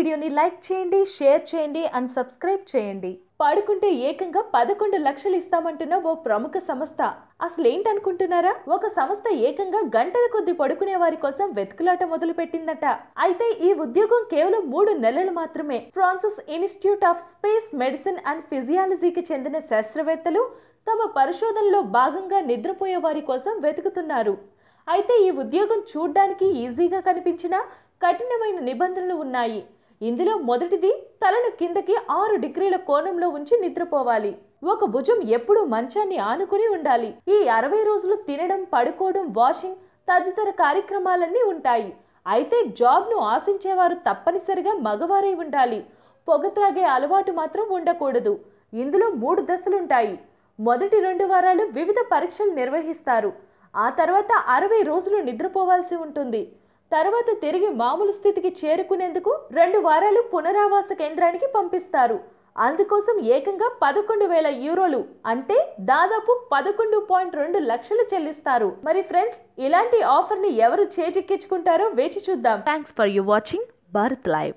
వీడియోని లైక్ చేయండి, షేర్ చేయండి అండ్ సబ్స్క్రైబ్ చేయండి. పడుకుంటే ఏకంగా 11 లక్షలు ఇస్తామంటున్న ఓ ప్రముఖ సంస్థ అసలు ఏంటనుకుంటున్నారా? ఒక సంస్థ ఏకంగా గంటల కొద్ది పడుకునే వారి కోసం వెతుకులాట మొదలు పెట్టిందట. అయితే ఈ ఉద్యోగం కేవలం 3 నెలలు మాత్రమే. Francis institute of space medicine and ఫిజియాలజీకి చెందిన శాస్త్రవేత్తలు తమ పరిశోధనలో భాగంగా నిద్రపోయే వారి కోసం వెతుకుతున్నారు. అయితే ఈ ఉద్యోగం చూడ్డానికి ఈజీగా కనిపించినా కఠినమైన నిబంధనలు ఉన్నాయి. ఇందులో మొదటిది, తలను కిందకి 6 డిగ్రీల కోణంలో ఉంచి నిద్రపోవాలి. ఒక భుజం ఎప్పుడూ మంచాన్ని ఆనుకుని ఉండాలి. ఈ 60 రోజులు తినడం, పడుకోవడం, వాషింగ్ తదితర కార్యక్రమాలన్నీ ఉంటాయి. అయితే జాబ్ను ఆశించేవారు తప్పనిసరిగా మగవారై ఉండాలి. పొగ త్రాగే అలవాటు మాత్రం ఉండకూడదు. ఇందులో 3 దశలుంటాయి. మొదటి 2 వారాలు వివిధ పరీక్షలు నిర్వహిస్తారు. ఆ తర్వాత 60 రోజులు నిద్రపోవాల్సి ఉంటుంది. తర్వాత తిరిగి మామూలు స్థితికి చేరుకునేందుకు 2 వారాలు పునరావాస కేంద్రానికి పంపిస్తారు. అందుకోసం ఏకంగా 11,000 యూరోలు అంటే దాదాపు 11.2 లక్షలు చెల్లిస్తారు. మరి ఫ్రెండ్స్, ఇలాంటి ఆఫర్ ని ఎవరు చేజిక్కించుకుంటారో వేచి చూద్దాం. Thanks for you watching Bharat live.